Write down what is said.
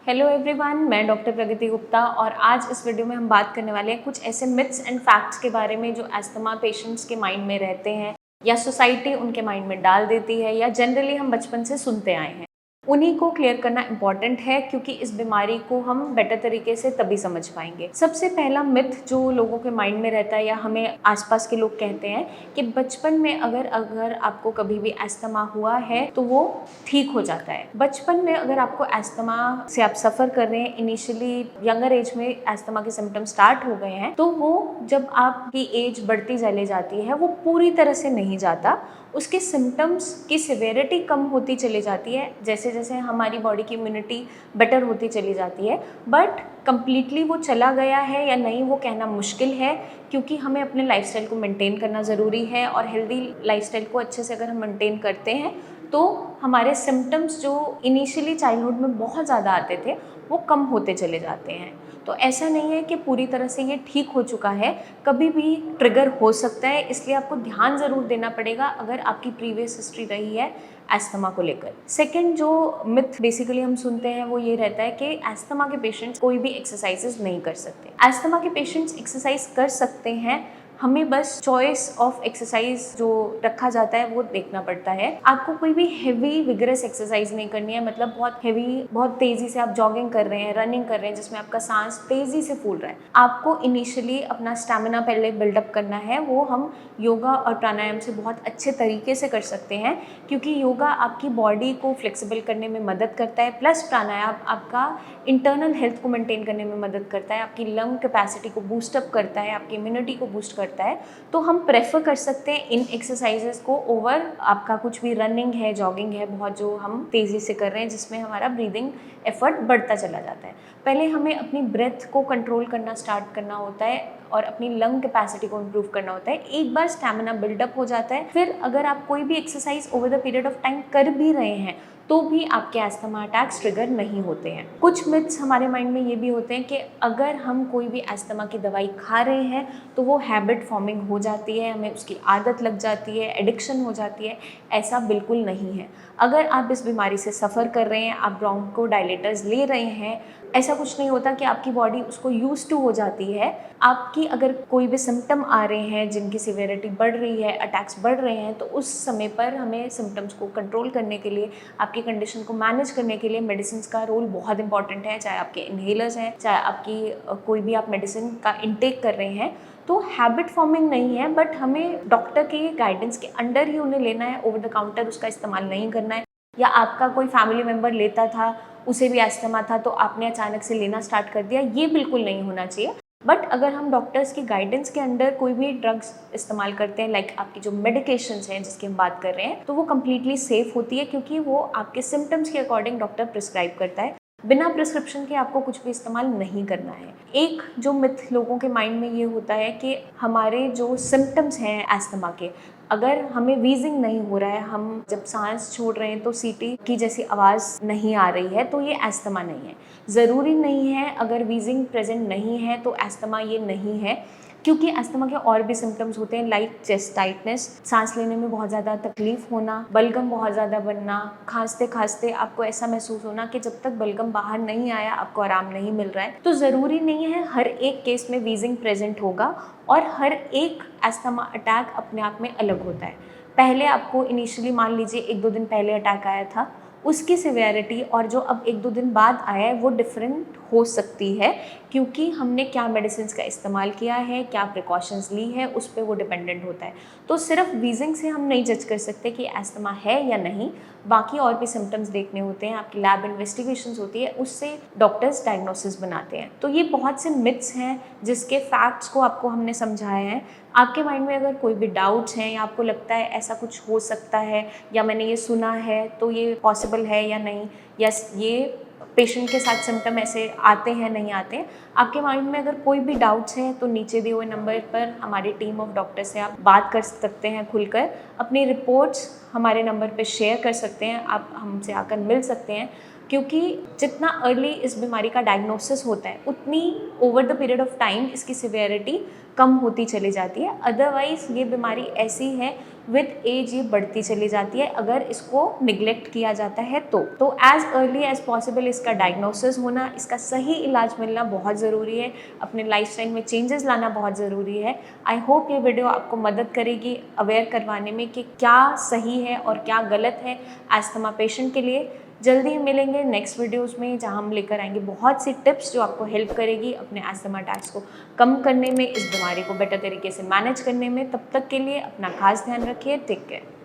Hello everyone, मैं doctor प्रगति गुप्ता और आज इस वीडियो में हम बात करने वाले हैं कुछ ऐसे मिथ्स एंड फैक्ट्स के बारे में जो अस्थमा पेशेंट्स के माइंड में रहते हैं या सोसाइटी उनके माइंड में डाल देती है या जनरली हम बचपन से सुनते आए हैं। उन्हीं को क्लियर करना इम्पॉर्टेंट है क्योंकि इस बीमारी को हम बेटर तरीके से तभी समझ पाएंगे। सबसे पहला मिथ जो लोगों के माइंड में रहता है या हमें आसपास के लोग कहते हैं कि बचपन में अगर आपको कभी भी अस्थमा हुआ है तो वो ठीक हो जाता है। बचपन में अगर आपको अस्थमा से आप सफ़र कर रहे हैं, इनिशियली यंगर एज में अस्थमा के सिम्टम्स स्टार्ट हो गए हैं, तो वो जब आपकी एज बढ़ती चली जाती है वो पूरी तरह से नहीं जाता, उसके सिम्टम्स की सिवेरिटी कम होती चली जाती है जैसे जैसे हमारी बॉडी की इम्यूनिटी बेटर होती चली जाती है। बट कम्प्लीटली वो चला गया है या नहीं वो कहना मुश्किल है क्योंकि हमें अपने लाइफस्टाइल को मेंटेन करना ज़रूरी है और हेल्दी लाइफस्टाइल को अच्छे से अगर हम मेंटेन करते हैं तो हमारे सिम्टम्स जो इनिशियली चाइल्डहुड में बहुत ज़्यादा आते थे वो कम होते चले जाते हैं। तो ऐसा नहीं है कि पूरी तरह से ये ठीक हो चुका है, कभी भी ट्रिगर हो सकता है, इसलिए आपको ध्यान ज़रूर देना पड़ेगा अगर आपकी प्रीवियस हिस्ट्री रही है अस्थमा को लेकर। सेकंड जो मिथ बेसिकली हम सुनते हैं वो ये रहता है कि अस्थमा के पेशेंट्स कोई भी एक्सरसाइजेज नहीं कर सकते। अस्थमा के पेशेंट्स एक्सरसाइज कर सकते हैं, हमें बस चॉइस ऑफ एक्सरसाइज जो रखा जाता है वो देखना पड़ता है। आपको कोई भी हेवी विगरस एक्सरसाइज नहीं करनी है, मतलब बहुत हेवी, बहुत तेज़ी से आप जॉगिंग कर रहे हैं, रनिंग कर रहे हैं जिसमें आपका सांस तेज़ी से फूल रहा है। आपको इनिशियली अपना स्टैमिना पहले बिल्डअप करना है, वो हम योगा और प्राणायाम से बहुत अच्छे तरीके से कर सकते हैं क्योंकि योगा आपकी बॉडी को फ्लेक्सिबल करने में मदद करता है, प्लस प्राणायाम आपका इंटरनल हेल्थ को मेंटेन करने में मदद करता है, आपकी लंग कैपेसिटी को बूस्टअप करता है, आपकी इम्यूनिटी को बूस्ट करता है। तो हम प्रेफर कर सकते हैं इन एक्सरसाइजेस को ओवर आपका कुछ भी रनिंग है, जॉगिंग है, बहुत जो हम तेज़ी से कर रहे हैं जिसमें हमारा ब्रीदिंग एफर्ट बढ़ता चला जाता है। पहले हमें अपनी ब्रेथ को कंट्रोल करना स्टार्ट करना होता है और अपनी लंग कैपेसिटी को इम्प्रूव करना होता है। एक बार स्टैमिना बिल्डअप हो जाता है, फिर अगर आप कोई भी exercise over the period of time कर भी रहे हैं तो भी आपके अस्थमा अटैक्स ट्रिगर नहीं होते हैं। कुछ मिथ्स हमारे माइंड में ये भी होते हैं कि अगर हम कोई भी अस्थमा की दवाई खा रहे हैं तो वो हैबिट फॉर्मिंग हो जाती है, हमें उसकी आदत लग जाती है, एडिक्शन हो जाती है। ऐसा बिल्कुल नहीं है। अगर आप इस बीमारी से सफ़र कर रहे हैं, आप ब्रोंकोडायलेटर्स ले रहे हैं, ऐसा कुछ नहीं होता कि आपकी बॉडी उसको यूज टू हो जाती है। आपकी अगर कोई भी सिम्टम आ रहे हैं जिनकी सिवियरिटी बढ़ रही है, अटैक्स बढ़ रहे हैं, तो उस समय पर हमें सिम्टम्स को कंट्रोल करने के लिए, आपकी कंडीशन को मैनेज करने के लिए मेडिसिन का रोल बहुत इंपॉर्टेंट है। चाहे आपके इन्हेलर्स हैं, चाहे आपकी कोई भी आप मेडिसिन का इंटेक कर रहे हैं, तो हैबिट फॉर्मिंग नहीं है, बट हमें डॉक्टर के गाइडेंस के अंडर ही उन्हें लेना है। ओवर द काउंटर उसका इस्तेमाल नहीं करना है। या आपका कोई फैमिली मेम्बर लेता था, उसे भी अस्थमा था तो आपने अचानक से लेना स्टार्ट कर दिया, ये बिल्कुल नहीं होना चाहिए। बट अगर हम डॉक्टर्स की गाइडेंस के अंडर कोई भी ड्रग्स इस्तेमाल करते हैं, लाइक आपकी जो मेडिकेशंस हैं जिसकी हम बात कर रहे हैं, तो वो कम्प्लीटली सेफ होती है क्योंकि वो आपके सिम्टम्स के अकॉर्डिंग डॉक्टर प्रिस्क्राइब करता है। बिना प्रिस्क्रिप्शन के आपको कुछ भी इस्तेमाल नहीं करना है। एक जो मिथ लोगों के माइंड में ये होता है कि हमारे जो सिम्टम्स हैं अस्थमा के, अगर हमें वीजिंग नहीं हो रहा है, हम जब सांस छोड़ रहे हैं तो सीटी की जैसी आवाज़ नहीं आ रही है, तो ये अस्थमा नहीं है। ज़रूरी नहीं है अगर वीजिंग प्रेजेंट नहीं है तो अस्थमा ये नहीं है, क्योंकि अस्थमा के और भी सिम्टम्स होते हैं लाइक चेस्ट टाइटनेस, सांस लेने में बहुत ज़्यादा तकलीफ होना, बलगम बहुत ज़्यादा बनना, खांसते खांसते आपको ऐसा महसूस होना कि जब तक बलगम बाहर नहीं आया आपको आराम नहीं मिल रहा है। तो ज़रूरी नहीं है हर एक केस में वीजिंग प्रेजेंट होगा और हर एक अस्थमा अटैक अपने आप में अलग होता है। पहले आपको इनिशियली मान लीजिए 1-2 दिन पहले अटैक आया था, उसकी सिवियरिटी और जो अब 1-2 दिन बाद आया है वो डिफरेंट हो सकती है क्योंकि हमने क्या मेडिसिन का इस्तेमाल किया है, क्या प्रिकॉशंस ली है, उस पर वो डिपेंडेंट होता है। तो सिर्फ वीजिंग से हम नहीं जज कर सकते कि अस्थमा है या नहीं, बाकी और भी सिम्टम्स देखने होते हैं, आपकी लैब इन्वेस्टिगेशंस होती है, उससे डॉक्टर्स डायग्नोसिस बनाते हैं। तो ये बहुत से मिथ्स हैं जिसके फैक्ट्स को आपको हमने समझाया है। आपके माइंड में अगर कोई भी डाउट्स हैं या आपको लगता है ऐसा कुछ हो सकता है या मैंने ये सुना है तो ये पॉसिबल है या नहीं, या ये पेशेंट के साथ सिम्टम ऐसे आते हैं नहीं आते हैं, आपके माइंड में अगर कोई भी डाउट्स हैं तो नीचे दिए हुए नंबर पर हमारी टीम ऑफ डॉक्टर से आप बात कर सकते हैं, खुलकर अपनी रिपोर्ट्स हमारे नंबर पर शेयर कर सकते हैं, आप हमसे आकर मिल सकते हैं। क्योंकि जितना अर्ली इस बीमारी का डायग्नोसिस होता है उतनी over the period of time इसकी सिवियरिटी कम होती चली जाती है। अदरवाइज़ ये बीमारी ऐसी है विद एज ये बढ़ती चली जाती है अगर इसको निगलेक्ट किया जाता है तो एज़ अर्ली एज़ पॉसिबल इसका डायग्नोसिस होना, इसका सही इलाज मिलना बहुत ज़रूरी है, अपने लाइफस्टाइल में चेंजेस लाना बहुत ज़रूरी है। आई होप ये वीडियो आपको मदद करेगी अवेयर करवाने में कि क्या सही है और क्या गलत है अस्थमा पेशेंट के लिए। जल्दी ही मिलेंगे नेक्स्ट वीडियोस में जहां हम लेकर आएंगे बहुत सी टिप्स जो आपको हेल्प करेगी अपने अस्थमा अटैक्स को कम करने में, इस बीमारी को बेटर तरीके से मैनेज करने में। तब तक के लिए अपना खास ध्यान रखिए। Take care.